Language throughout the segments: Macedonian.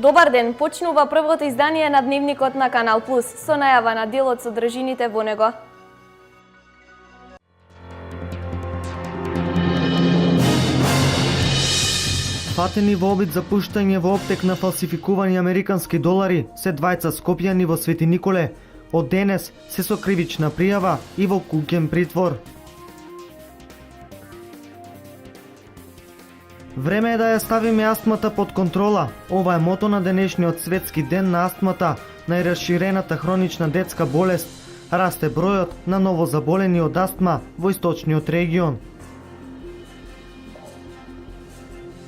Добар ден, почнува првото издание на Дневникот на Канал Плюс, со најава на дел од содржините во него. Фатени во обид за пуштање во оптек на фалсификувани американски долари се двајца скопјани во Свети Николе. Од денес се со кривична пријава и во куќен притвор. Време е да ја ставиме астмата под контрола. Ова е мото на денешниот светски ден на астмата, најраширената хронична детска болест. Расте бројот на новозаболени од астма во источниот регион.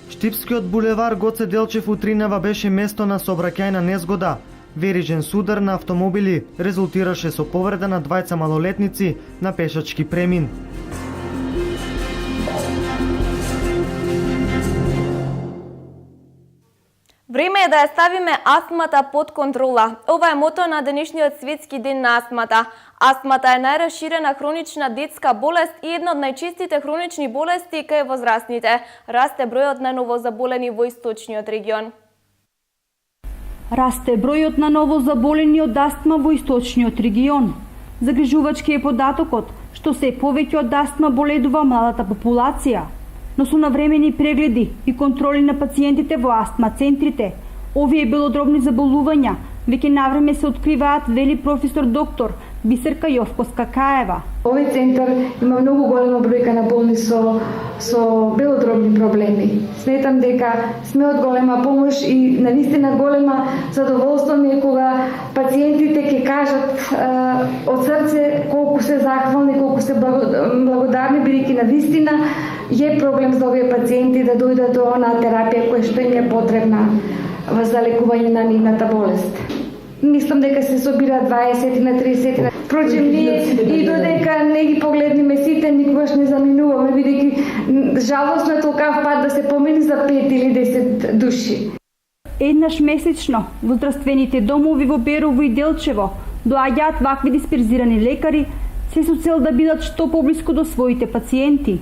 Штипскиот булевар Гоце Делчев утринава беше место на сообраќајна незгода. Верижен судар на автомобили резултираше со повреда на двајца малолетници на пешачки премин. Време е да ја ставиме астмата под контрола. Ова е мото на денешниот светски ден на астмата. Астмата е најраширена хронична детска болест и една од најчестите хронични болести кај возрастните. Расте бројот на новозаболени во источниот регион. Расте бројот на новозаболени од астма во источниот регион. Загрижувачки е податокот што се повеќе од астма боледува младата популација. Но со навремени прегледи и контроли на пациентите во астма центрите, овие белодробни заболувања веќе навреме се откриваат, вели професор доктор Бисерка Јовковска-Каева. Овој центар има многу голема бројка на болни со белодробни проблеми. Сметам дека сме од голема помош и навистина голема задоволство ми е кога пациентите ќе кажат од срце колку се захвални, колку се благодарни, бидејќи навистина е проблем за овие пациенти да дојдат до онаа терапија која што им е потребна за лекување на нивната болест. Мислам дека се собира 20 на 30. Впрочем, ние и додека не ги погледнеме сите, никогаш не заминуваме, бидејќи жалосно е толкав пат да се помени за 5 или 10 души. Еднаш месечно во здравствените домови во Берово и Делчево доаѓаат вакви дисперзирани лекари се со цел да бидат што поблиску до своите пациенти.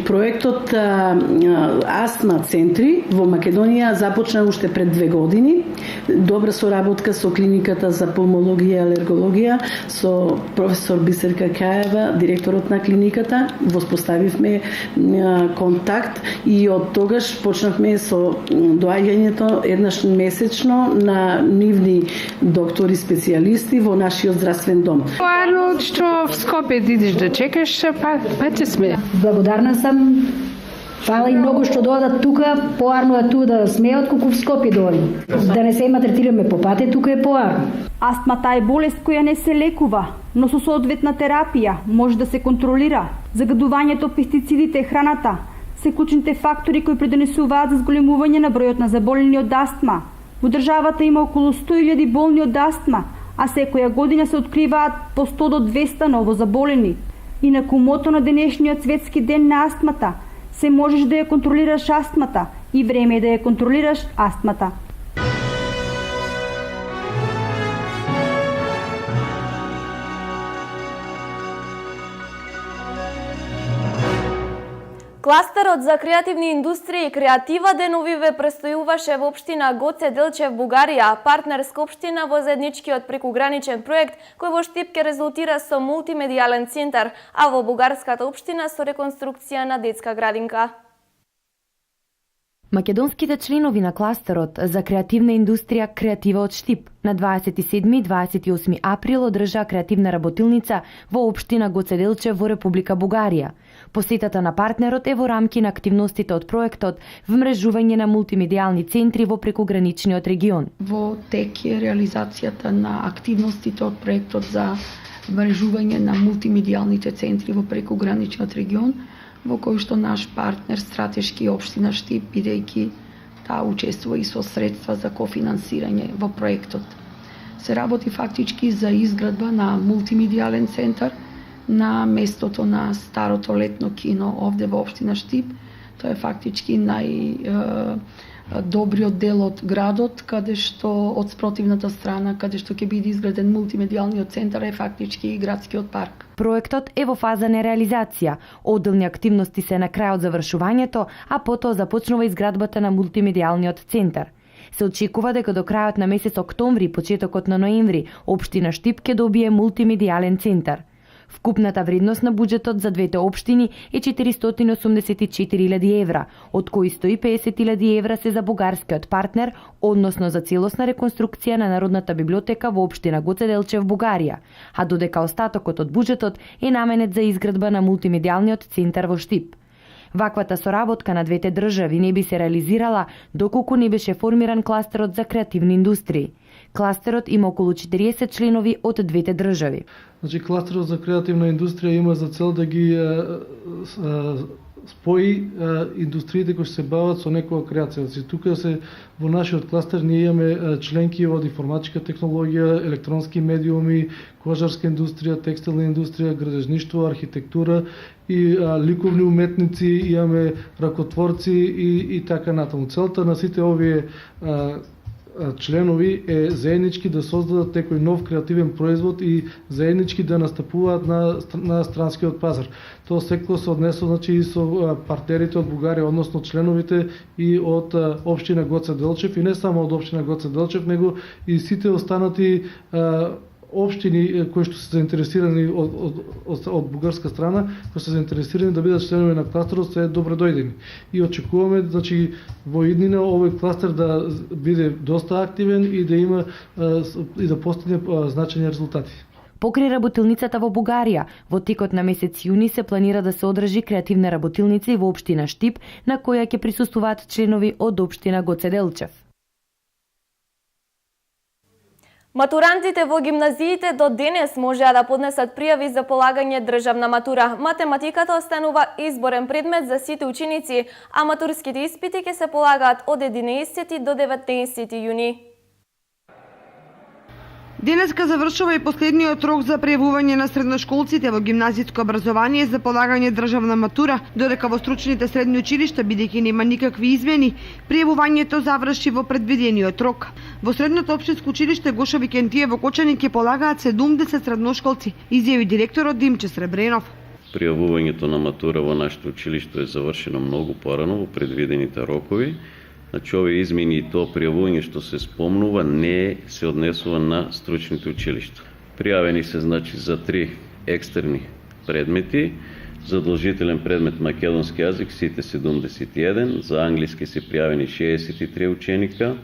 Проектот Астма центри во Македонија започна уште пред 2 години. Добра соработка со клиниката за пулмологија и алергологија, со професор Бисерка Каева, директорот на клиниката. Воспоставивме контакт и од тогаш почнавме со доаѓањето еднаш месечно на нивни доктори специјалисти во нашиот здравствен дом. Поарно што в Скопје идеш да чекаш, па ќе сме. Благодарна сум. Фала и многу што дојдат тука, поарно е ту да сме отколку в Скопје дојде. Да не се има третираме по пате, тука е поарно. Астмата е болест која не се лекува, но со соодветна терапија може да се контролира. Загадувањето, пестицидите, храната се клучните фактори кои придонесуваат за зголемување на бројот на заболени од астма. Во државата има околу 100.000 болни од астма, а секоја година се откриваат по 100 до 200 новозаболени. Инаку мото на денешниот светски ден на астмата се можеш да ја контролираш астмата и време е да ја контролираш астмата. Кластерот за креативни индустрии и креатива деновиве престојуваше во општина Гоце Делчев, Бугарија, партнерска општина во заедничкиот прекуграничен проект кој во Штип ќе резултира со мултимедијален центар, а во бугарската општина со реконструкција на детска градинка. Македонските членови на кластерот за креативна индустрија Креатива од Штип на 27 и 28 април одржаа креативна работилница во општина Гоце Делчев во Република Бугарија. Посетата на партнерот е во рамки на активностите од проектот вмрежување на мултимедијални центри во прекуграничниот регион. Во тек е реализацијата на активностите од проектот за вмрежување на мултимедијалните центри во прекуграничниот регион, во кој што наш партнер стратешки општина Штип, бидејќи таа учествува и со средства за кофинансирање во проектот. Се работи фактички за изградба на мултимедијален центар на местото на старото летно кино овде во општина Штип. Тоа е фактички добриот дел од градот, каде што од спротивната страна, каде што ќе биде изграден мултимедијалниот центар, е фактички и градскиот парк. Проектот е во фаза на реализација. Одделни активности се на крај од завршувањето, а потоа започнува изградбата на мултимедијалниот центар. Се очекува дека до крајот на месец октомври, почетокот на ноември, општина Штип ќе добие мултимедијален центар. Вкупната вредност на буџетот за двете општини е 484.000 евра, од кои 150.000 евра се за бугарскиот партнер, односно за целосна реконструкција на Народната библиотека во општина Гоце Делчев, Бугарија, а додека остатокот од буџетот е наменет за изградба на мултимедијалниот центар во Штип. Ваквата соработка на двете држави не би се реализирала доколку не беше формиран кластерот за креативни индустрии. Кластерот има околу 40 членови од двете држави. Значи, кластерот за креативна индустрија има за цел да ги спои индустриите кои се бават со некоја креација. Значи, тука во нашиот кластер ние имаме членки од информатичка технологија, електронски медиуми, кожарска индустрија, текстилна индустрија, градежништво, архитектура и ликовни уметници, имаме ракотворци и така натаму. Целта на сите овие членови е заеднички да создадат некој нов креативен производ и заеднички да настапуваат на странскиот пазар. Тоа секој се однесува, значи, и со партнерите од Бугарија, односно членовите и од општина Гоце Делчев, и не само од општина Гоце Делчев, него и сите останати општини кои што се заинтересирани од бугарска страна, кои се заинтересирани да бидат членови на кластерот, се добре дојдени. И очекуваме, значи, во иднина овој кластер да биде доста активен и да има и да постигне значајни резултати. Покрај работилницата во Бугарија, во текот на месец јуни се планира да се одржи креативна работилница и во општина Штип, на која ќе присуствуваат членови од општина Гоце Делчев. Матурантите во гимназиите до денес можеа да поднесат пријави за полагање државна матура. Математиката останува изборен предмет за сите ученици, а матурските испити ќе се полагаат од 11 до 19 јуни. Денеска завршува и последниот рок за пријавување на средношколците во гимназиско образование за полагање државна матура, додека во стручните средни училишта, бидејќи нема никакви измени, пријавувањето заврши во предвидениот рок. Во средното општинско училиште Гоша Викентије во Кочани ќе полагаат 70 средношколци, изјави директорот Димче Сребренов. Пријавувањето на матура во нашето училиште е завршено многу порано во предвидените рокови. Значи, овие измени и тоа пријавување што се спомнува не се однесува на стручните училишта. Пријавени се, значи, за 3 екстерни предмети, задолжителен предмет македонски јазик сите 71, за англиски се пријавени 63 ученика,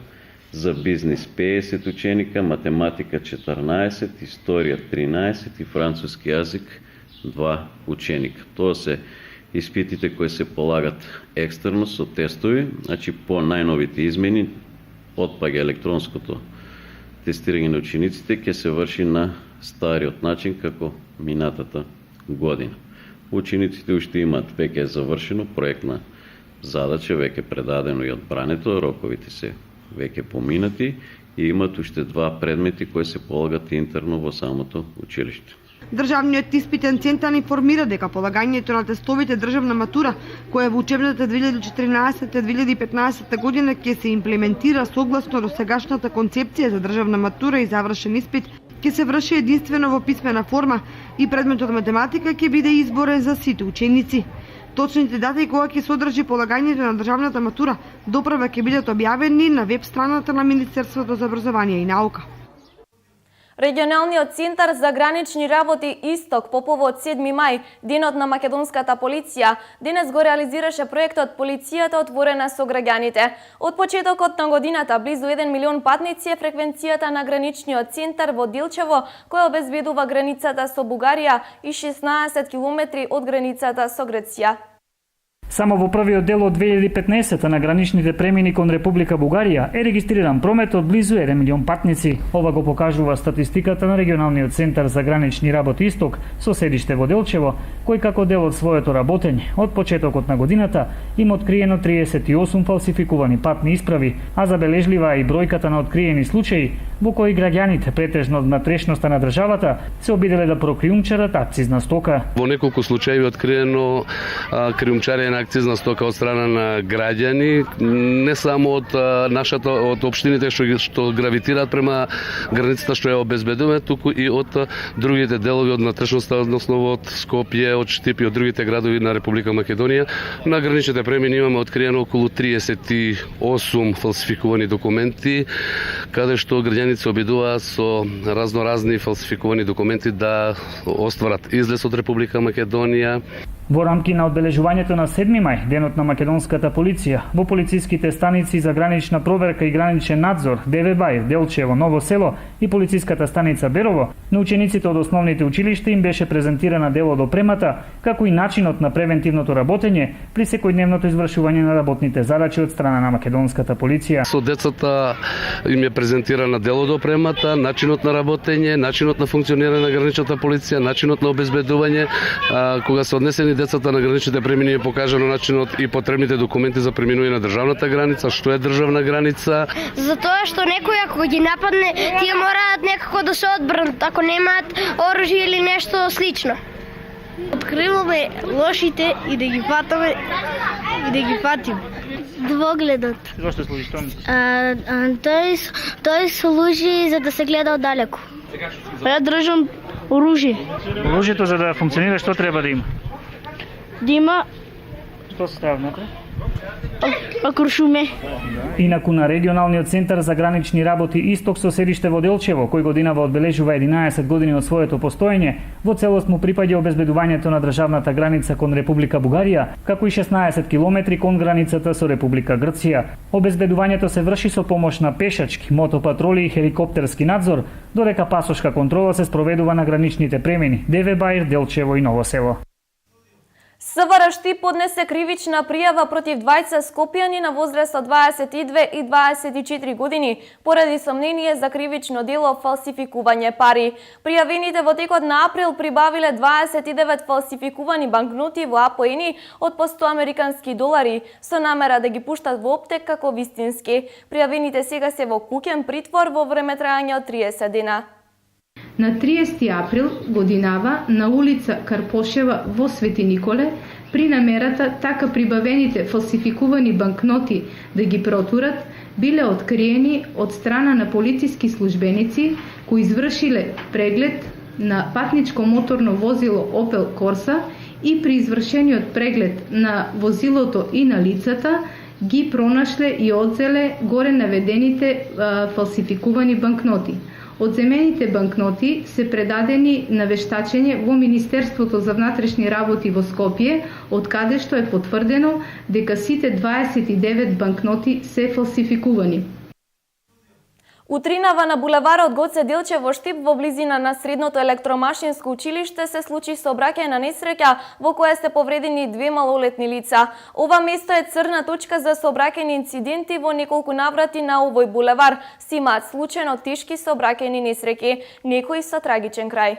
за бизнис 50 ученика, математика 14, историја 13 и француски јазик 2 ученика. Тоа се испитите кои се полагат екстерно со тестови, значи по најновите измени, отпаѓа електронското тестирање на учениците, ќе се врши на стариот начин како минатата година. Учениците уште имаат веќе завршено проектна задача, веќе предадено и одбрането, роковите се веќе поминати и имаат уште 2 предмети кои се полагат интерно во самото училиште. Државниот испитен центар информира дека полагањето на тестовите државна матура, која во учебната 2014-2015 година ќе се имплементира согласно досегашната концепција за државна матура и завршен испит, ќе се врши единствено во писмена форма и предметот математика ќе биде изборен за сите ученици. Точните дати кога ќе се одржи полагањето на државната матура доправа ќе бидат објавени на веб страната на Министерството за образование и наука. Регионалниот центар за гранични работи Исток по повод 7 мај, денот на македонската полиција, денес го реализираше проектот Полицијата отворена со граѓаните. Од почетокот на годината близу 1 милион патници е фреквенцијата на граничниот центар во Дилчево, кој обезбедува границата со Бугарија и 16 километри од границата со Грција. Само во првиот дел од 2015 на граничните премини кон Република Бугарија е регистриран промет од близу 1 милион патници. Ова го покажува статистиката на Регионалниот центар за гранични работи Исток со седиште во Делчево, кој како дел од своето работење од почетокот на годината има откриено 38 фалсификувани патни исправи, а забележлива и бројката на откриени случаи во кои граѓаните, претежно од натрешноста на државата, се обиделе да прокриумчарат акцизна стока. Во неколку случаи е откриено криумчарење на акцизна стока од страна на граѓани, не само од од општините што гравитираат према границата што ја обезбедуваме, туку и од другите делови од натрешноста, односно од Скопје, од Штип и од другите градови на Република Македонија. На граничните премини имаме откриено околу 38 фалсификувани документи, каде што граѓаните се обидуваат со разноразни фалсификувани документи да остварат излез од Република Македонија. Во рамки на одбележувањето на 7 мај, денот на македонската полиција, во полициските станици за гранична проверка и граничен надзор ДВ Бајр, Делчево, Ново село и полициската станица Берово, на учениците од основните училишта им беше презентирана дел од опремата, како и начинот на превентивното работење при секојдневното извршување на работните задачи од страна на македонската полиција. Со децата им е презентирана дел од опремата, начинот на работење, начинот на функционирање на граничната полиција, начинот на обезбедување, кога се однесени децата на граничните премини е покажано начинот и потребните документи за преминување на државната граница, што е државна граница. Затоа што некој ако ги нападне, тие мораат некако да се одбранат, ако немаат оружје или нешто слично. Откриваме лошите и да ги фатаме и да ги фатим. Двогледот. Зошто служи тоа? Тој служи за да се гледа оддалеку. Ја држам оружје. Оружјето за да функционира што треба да има? Да има Што се става внатре? окрушуме. Инаку на регионалниот центар за гранични работи Исток со седиште во Делчево, кој годинава одбележува 11 години од своето постоење, во целост му припаѓа обезбедувањето на државната граница кон Република Бугарија, како и 16 километри кон границата со Република Грција. Обезбедувањето се врши со помош на пешачки, мотопатроли и хеликоптерски надзор, додека пасошка контрола се спроведува на граничните премини ДВ Бајр, Делчево и Ново село. СВР Штип поднесе кривична пријава против двајца скопјани на возраст од 22 и 24 години поради сомнение за кривично дело фалсификување пари. Пријавените во текот на април прибавиле 29 фалсификувани банкноти во апоени од по 100 американски долари со намера да ги пуштат во оптек како вистински. Пријавените сега се во куќен притвор во време трајање од 30 дена. На 30 април годинава на улица Карпошева во Свети Николе, при намерата така прибавените фалсификувани банкноти да ги протурат, биле откриени од страна на полициски службеници кои извршиле преглед на патничко моторно возило Opel Corsa и при извршениот преглед на возилото и на лицата ги пронашле и одзеле горе наведените фалсификувани банкноти. Одземените банкноти се предадени на вештачење во Министерството за внатрешни работи во Скопје, од каде што е потврдено дека сите 29 банкноти се фалсификувани. Утринава на булеварот Гоце Делчев во Штип во близина на средното електромашинско училиште се случи сообраќајна несреќа во која се повредени 2 малолетни лица. Ова место е црна точка за сообраќајни инциденти во неколку наврати на овој булевар. Се имаат случајно тешки сообраќајни несреќи, некои со трагичен крај.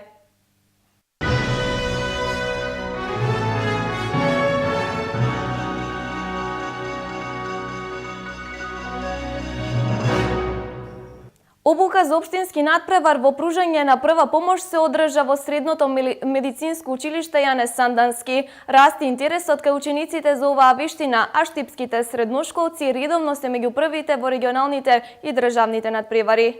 Обука за општински надпревар во пружање на прва помош се одржа во средното медицинско училиште Јане Сандански. Расти интересот кај учениците за оваа вештина, а штипските средношколци редовно се меѓу првите во регионалните и државните надпревари.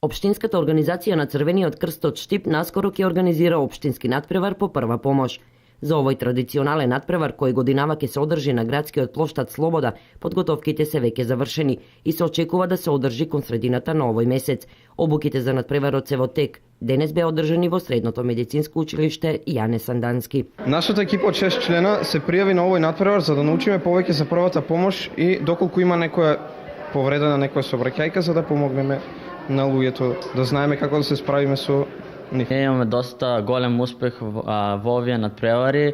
Општинската организација на Црвениот крст од Штип наскоро ќе организира општински надпревар по прва помош. За овој традиционален надпревар кој годинава ќе се одржи на градскиот плоштад Слобода, подготовките се веќе завршени и се очекува да се одржи кон средината на овој месец. Обуките за надпреварот се во тек. Денес беа одржани во средното медицинско училиште Јане Сандански. Нашата екипа од 6 члена се пријави на овој надпревар за да научиме повеќе за првата помош и доколку има некоја повреда на некоја сообраќајка за да помогнеме на луѓето да знаеме како да се справиме со нив. Имаме доста голем успех во овие надпревари.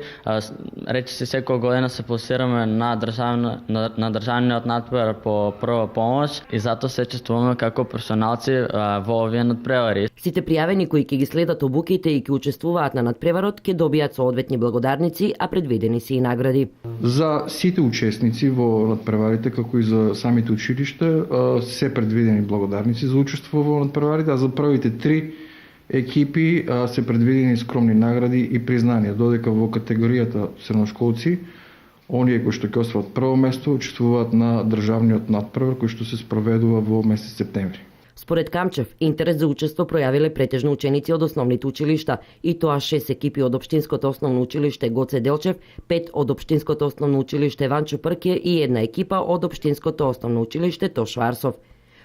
Речи се секоја година се пласираме на државниот надпревар по прва помош и затоа се чествуваме како професионалци во овие надпревари. Сите пријавени кои ќе ги следат обуките и ќе учествуваат на надпреварот ќе добијат соодветни благодарници, а предвидени се и награди. За сите учесници во надпреварите, како и за самите училишта, се предвидени благодарници за учество во надпреварите, а за првите 3 екипи се предвидени скромни награди и признанија, додека во категоријата средношколци оние кои што ќе освојат прво место учествуваат на државниот натпревар кој што се спроведува во месец септември. Според Камчев, интерес за учество пројавиле претежно ученици од основните училишта, и тоа 6 екипи од Општинското основно училиште Гоце Делчев, 5 од Општинското основно училиште Ванчо Прке и една екипа од Општинското основно училиште Тош Варсов.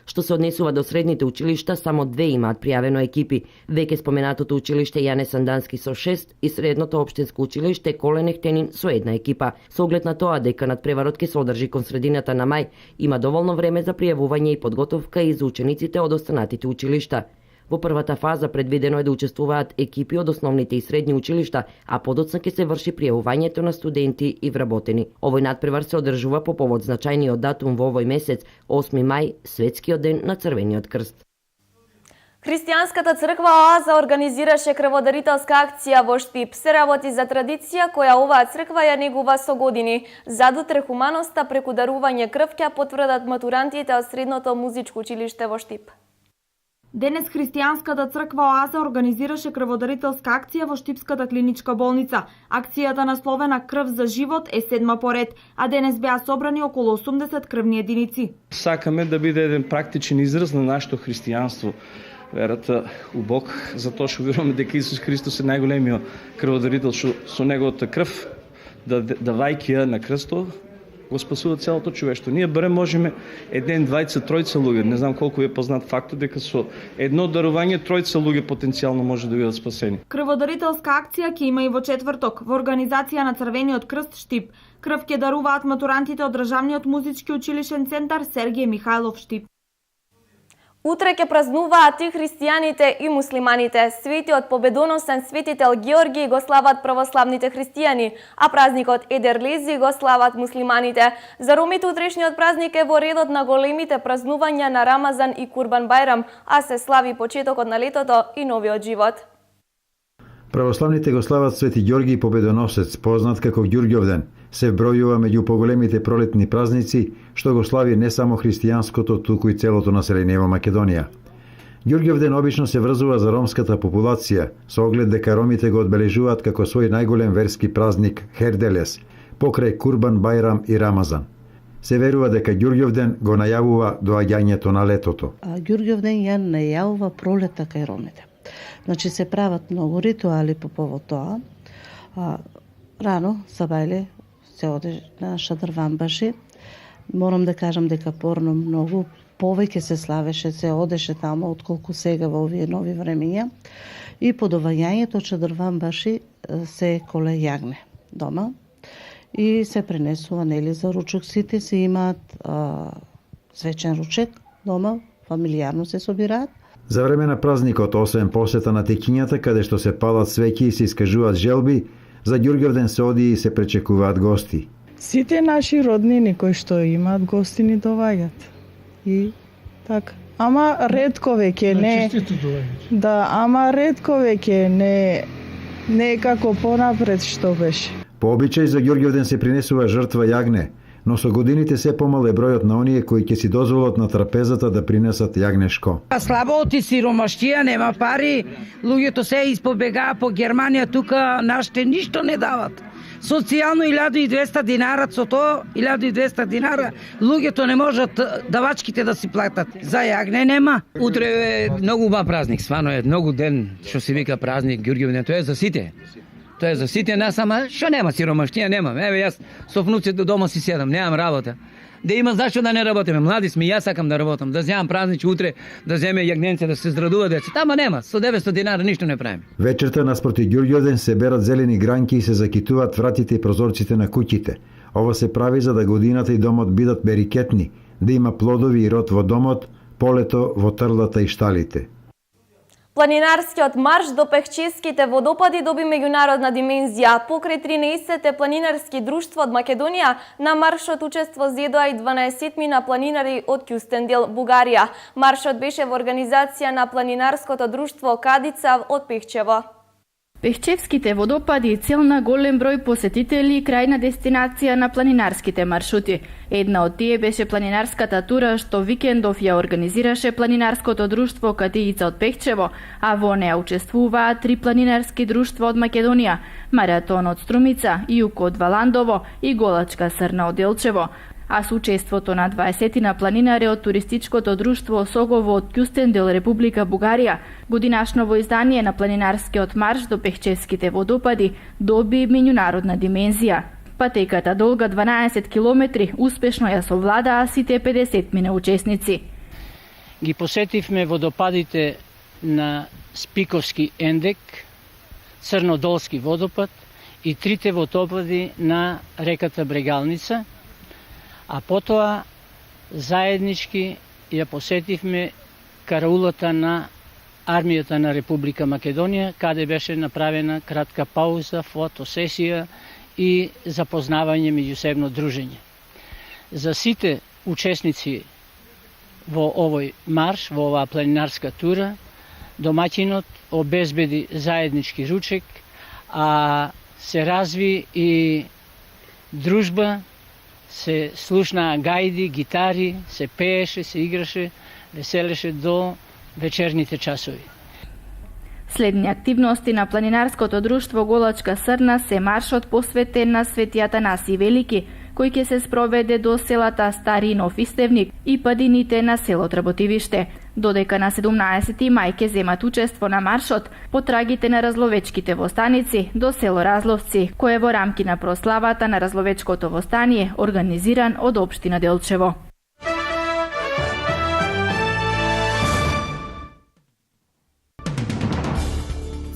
Што се однесува до средните училишта, само 2 имаат пријавено екипи. Веќе споменатото училиште Јане Сандански со 6 и средното општинско училиште Колен Ехтенин со една екипа. Со оглед на тоа дека надпреварот ќе се одржи кон средината на мај, има доволно време за пријавување и подготовка и за учениците од останатите училишта. Во првата фаза предвидено е да учествуваат екипи од основните и средни училишта, а подоцна ќе се врши пријавувањето на студенти и вработени. Овој надпревар се одржува по повод значајниот датум во овој месец, 8 мај, Светскиот ден на Црвениот крст. Христијанската црква Оаза организираше крводарителска акција во Штип. Се работи за традиција која оваа црква ја негува со години. Задутре хуманоста преку дарување крв ќе потврдат матурантите од Средното музичко училиште во Штип. Денес Христијанската црква Оаза организираше крводарителска акција во Штипската клиничка болница. Акцијата насловена Крв за живот е 7 поред, а денес беа собрани околу 80 крвни единици. Сакаме да биде еден практичен израз на нашето христијанство, верата у Бог, затоа што веруваме дека Исус Христос е најголемиот крводарител, што со неговата крв, давајќи ја на крстот, го спасува целото човештво. Ние барем можеме еден, двајца, тројца луѓе, не знам колку е познат фактот дека со едно дарување тројца луѓе потенцијално може да бидат спасени. Крводарителска акција ќе има и во четврток во организација на Црвениот крст Штип. Крв ќе даруваат матурантите од Државниот музички училишен центар Сергиј Михајлов Штип. Утре ќе празнуваат и христијаните и муслиманите. Светиот победоносен светител Георги го слават православните христијани, а празникот Едерлези го слават муслиманите. За ромите утрешниот празник е во редот на големите празнувања на Рамазан и Курбан Бајрам, а се слави почетокот на летото и новиот живот. Православните го слават Свети Ѓорги Победоносец, познат како Ѓурѓовден. Се вбројува меѓу поголемите пролетни празници, што го слави не само христијанското, туку и целото население во Македонија. Ѓурѓовден обично се врзува за ромската популација, со оглед дека ромите го одбележуваат како свој најголем верски празник Херделес, покрај Курбан Бајрам и Рамазан. Се верува дека Ѓурѓовден го најавува доаѓањето на летото. Ѓурѓовден ја најавува пролета кај ромите. Значи се прават многу ритуали по повод тоа. Рано, сабајле, се оде на Шадрванбаши. Морам да кажам дека порно многу повеќе се славеше, се одеше тамо отколку сега во овие нови времења. И по доваѓањето Шадрванбаши се коле јагне дома и се пренесува нели за ручок. Сите се имаат свечен ручек дома, фамилијарно се собираат. За време на празникот, освен посета на текињата, каде што се палат свеќи и се искажуваат желби, за Ѓурѓовден се оди и се пречекуваат гости. Сите наши роднини кои што имаат гости ни доваѓат. И така. Ама ретко веќе не. Да, ама ретко веќе не е како понапред што беше. По обичај за Ѓурѓовден се принесува жртва јагне, но со годините се помал е бројот на оние кои ќе си дозволат на трапезата да принесат јагнешко. Слабоот и сиромаштија, нема пари, луѓето се испобегаа по Германија, тука нашите ништо не дават. Социјално 1200 динара, со тоа 1200 динара, луѓето не можат давачките да си платат. За јагне нема. Утре е многу убав празник, свано е многу ден што се вика празник Ѓурѓовден, тоа е за сите. Тоа е за сите нас, ама што нема сиромаштија, немам. Еве јас со внуците дома си седам, немам работа. Да има зашто да не работиме. Млади сме, јас сакам да работам, да земам празнич утре, да земе јагненце, да се здрадува деца. Тама нема, со 900 динара ништо не правиме. Вечерта наспроти Ѓурѓовден се берат зелени гранки и се закитуваат вратите и прозорците на куќите. Ова се прави за да годината и домот бидат берикетни, да има плодови и род во домот, полето во трлата и шталите. Планинарскиот марш до Пехческите водопади доби меѓународна димензија. Покрај 13-те планинарски друштва од Македонија, на маршот учество зедоа и 12 планинари од Кюстендил, Бугарија. Маршот беше во организација на планинарското друштво Кадица од Пехчево. Пехчевските водопади цел на голем број посетители и крајна дестинација на планинарските маршрути. Една од тие беше планинарската тура што викендов ја организираше планинарското друштво Катијица од Пехчево, а во неа учествуваа 3 планинарски друштва од Македонија: Маратон од Струмица, Јук од Валандово и Голачка Срна од Делчево. А с учеството на 20 планинари од туристичкото друштво Согово од Кюстендел, Република Бугарија, годинашново издание на планинарскиот марш до Пехчевските водопади доби меѓународна димензија. Патеката долга 12 километри успешно ја совладаа сите 50 учесници. Ги посетивме водопадите на Спиковски ендек, Црнодолски водопад и 3 водопади на реката Брегалница, а потоа заеднички ја посетивме караулата на армијата на Република Македонија, каде беше направена кратка пауза, фотосесија и запознавање меѓусебно дружење. За сите учесници во овој марш, во оваа планинарска тура, домаќинот обезбеди заеднички ручек, а се разви и дружба, се слушнаа гајди, гитари, се пееше, се играше, веселеше до вечерните часови. Следни активности на планинарското друштво Голачка Срна се маршот посветен на Свети Атанаси Велики, кој ќе се спроведе до селата Стари Нов Истевник и падините на село Работивиште. Додека на 17 мај ќе земат учество на маршот потрагите на разловечките востаници до село Разловци, кое во рамки на прославата на разловечкото востание организиран од општина Делчево.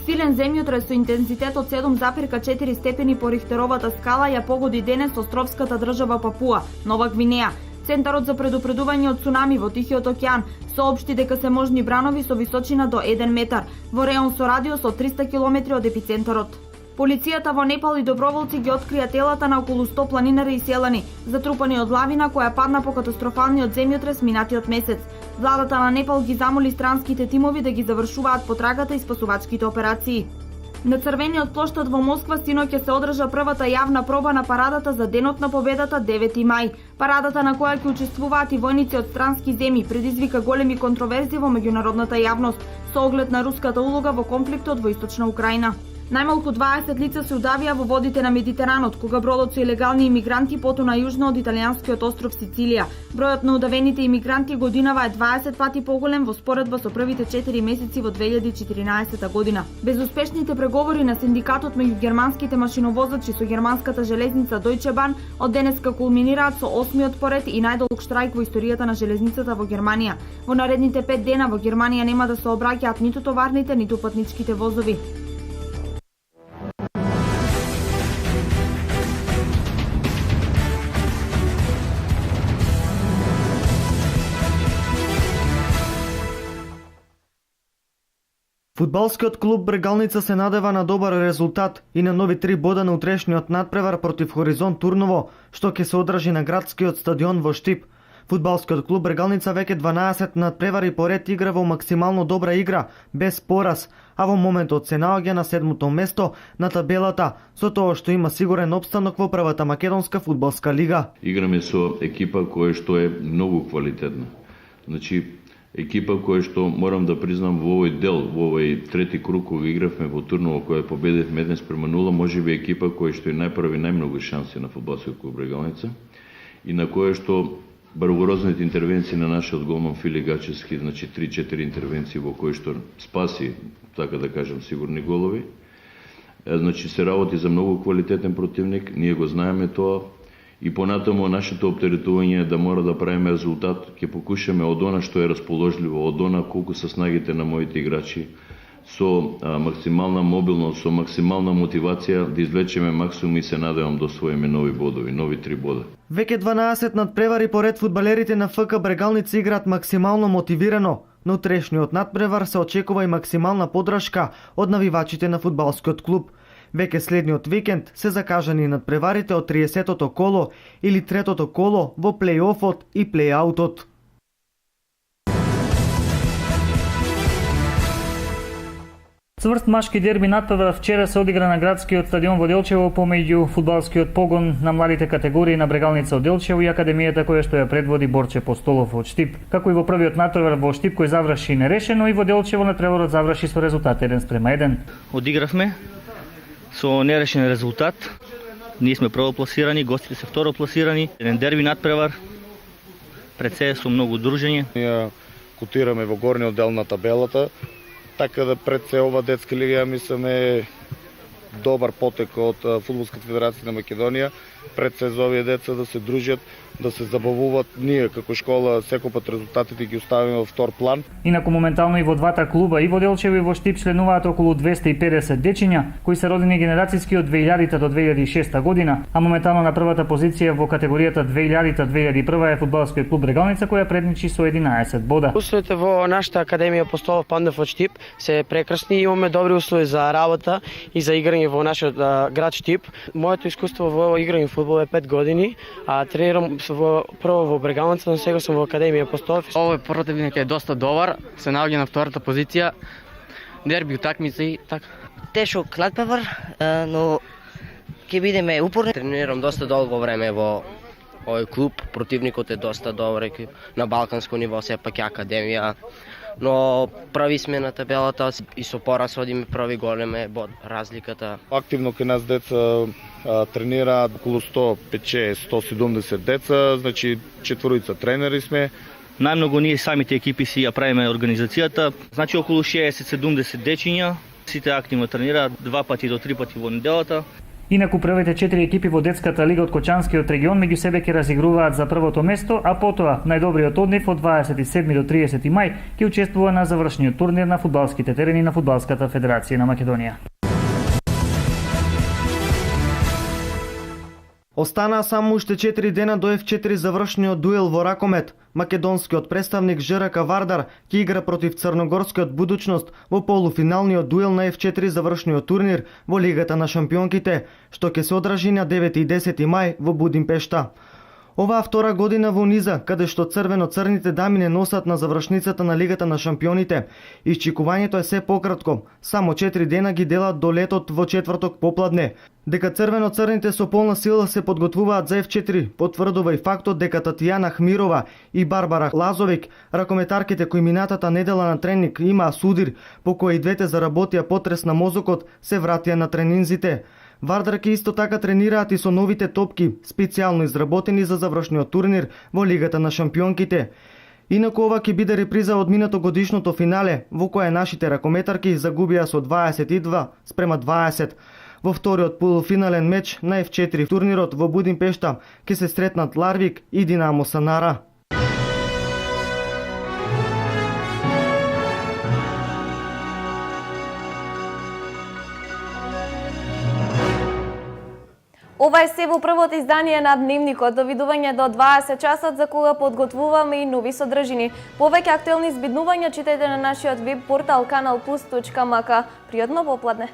Силен земјотрес со интензитет од 7,4 степени по Рихтеровата скала ја погоди денес островската држава Папуа, Нова Гвинеја. Центарот за предупредување од цунами во Тихиот океан соопшти дека се можни бранови со височина до 1 метар, во реон со радиус од 300 км од епицентарот. Полицијата во Непал и доброволци ги открија телата на околу 100 планинари и селани, затрупани од лавина која падна по катастрофалниот земјотрес минатиот месец. Владата на Непал ги замоли странските тимови да ги завршуваат потрагата и спасувачките операции. На Црвениот плоштад во Москва синоќ ќе се одржа првата јавна проба на парадата за Денот на победата 9 мај. Парадата на која ќе учествуваат и војници од странски земји предизвика големи контроверзии во меѓународната јавност со оглед на руската улога во конфликтот во Источна Украина. Најмалку 20 лица се удавија во водите на Медитеранот, кога бродот со илегални имигранти потона јужно од италијанскиот остров Сицилија. Бројот на удавените имигранти годинава е 20 пати поголем во споредба со првите 4 месеци во 2014 година. Безуспешните преговори на синдикатот меѓу германските машиновозачи со германската железница Deutsche Bahn од денеска кулминираат со 8-миот поред и најдолг штрајк во историјата на железницата во Германија. Во наредните 5 дена во Германија нема да се обраќаат ниту товарните, ниту патничките возови. Фудбалскиот клуб Брегалница се надева на добар резултат и на нови 3 бода на утрешниот надпревар против Хоризонт Турново, што ќе се одржи на градскиот стадион во Штип. Фудбалскиот клуб Брегалница веќе 12 надпревари поред игра во максимално добра игра, без пораз, а во моментот се наоѓа на 7-то место на табелата, со тоа што има сигурен опстанок во првата македонска фудбалска лига. Играме со екипа која што е многу квалитетна. Значи, екипа која што морам да признам во овој дел, во овој трети круг кога игравме во Турново, која победивме 1:0, можеби екипа која што најправи најмногу шанси на фудбалскиот клуб Брегалница и на која што брзорозните интервенции на нашиот голман Фили Гачевски, значи 3-4 интервенции во кои што спаси, така да кажам, сигурни голови. Значи се работи за многу квалитетен противник, ние го знаеме тоа. И понатаму нашето оптеретување е да мора да правиме резултат, ќе покушаме од она што е расположливо, од она колку се снагите на моите играчи, со максимална мобилност, со максимална мотивација да извлечеме максимум и се надевам да освоиме нови бодови, нови 3 бода. Веќе 12 надпревари поред фудбалерите на ФК Брегалница играат максимално мотивирано. На утрешниот надпревар се очекува и максимална поддршка од навивачите на фудбалскиот клуб. Веќе следниот викенд се закажани надпреварите од 30-тото коло или 3-тото коло во плей-офот и плей-аутот. Цврст машки дерби надпревар вчера се одигра на градскиот стадион во Делчево помеѓу фудбалскиот погон на младите категории на Брегалница од Делчево и академијата која што ја предводи Борче Постолов од Штип. Како и во првиот надпревар во Штип кој заврши нерешено, и во Делчево надпреварот заврши со резултат 1:1. Одигравме со нерешен резултат. Ние сме првопласирани, гостите се второпласирани. Еден дерби надпревар. Пред себе со многу дружење. Ние котираме во горниот дел на табелата. Така да пред се ова детска лига мислиме добар потек од Фудбалската федерација на Македонија. Пред се за овие деца да се дружат, да се забавуваат. Ние како школа секој пат резултатите ги оставиме во втор план. Инаку моментално и во двата клуба, и во Делчево и во Штип, членуваат околу 250 дечиња кои се родени генерацијски од 2000 до 2006 година, а моментално на првата позиција во категоријата 2000-2001 е фудбалскиот клуб Брегалница која предничи со 11 бода. Условите во нашата академија Постолов Пандев од Штип се прекрасни и имаме добри услови за работа и за играње во нашиот град Штип. Моето искуство во играње фудбал е 5 години, а тренирам прво во Брегалница, но сега сум во академија Постолов. Овој противник е доста добар, се наоѓа на втората позиција. Дерби утакмица и така. Тешок надпревар, но ќе бидеме упорни. Тренирам доста долго време во овој клуб. Противникот е доста добар екип. На балканско ниво сепак е академија. Но прави сме на табелата и со пораз одиме прави големе bod разликата. Активно кај нас деца тренираат околу 150-170 деца, значи четворица тренери сме. Најмногу ние самите екипи си ја правиме организацијата. Значи околу 60-70 дечиња. Сите активно тренираат 2 пати до 3 пати во неделата. Инаку првите 4 екипи во детската лига од Кочанскиот регион меѓу себе ќе разигруваат за првото место, а потоа најдобриот од нив од 27 до 30 мај ќе учествува на завршниот турнир на фудбалските терени на Фудбалската федерација на Македонија. Останаа само уште 4 дена до F4 завршниот дуел во ракомет. Македонскиот представник ЖРК Вардар ќе игра против црногорскиот Будучност во полуфиналниот дуел на F4 завршниот турнир во Лигата на шампионките, што ќе се одржи на 9 и 10 мај во Будимпешта. Оваа втора година во низа, каде што црвено-црните дами не носат на завршницата на Лигата на шампионите. Исчекувањето е се пократко, само 4 дена ги делат до летот во четврток попладне. Дека црвено-црните со полна сила се подготвуваат за F4, потврдува и фактот дека Татјана Хмирова и Барбара Лазовик, ракометарките кои минатата недела на тренинг имаа судир, по кој и двете заработија потрес на мозокот, се вратија на тренинзите. Вардарки исто така тренираат и со новите топки, специјално изработени за завршниот турнир во Лигата на шампионките. Инаку ова ќе биде реприза од минатогодишното финале, во кое нашите ракометарки загубија со 22-20. Во вториот полуфинален меч на F4 турнирот во Будимпешта ќе се сретнат Ларвик и Динамо Санара. Ова е се во првото издание на Дневникот. До видување до 20 часот, за кога подготвуваме и нови содржини. Повеќе актуелни избиднувања читајте на нашиот веб портал kanalplus.mk. Пријатно попладне!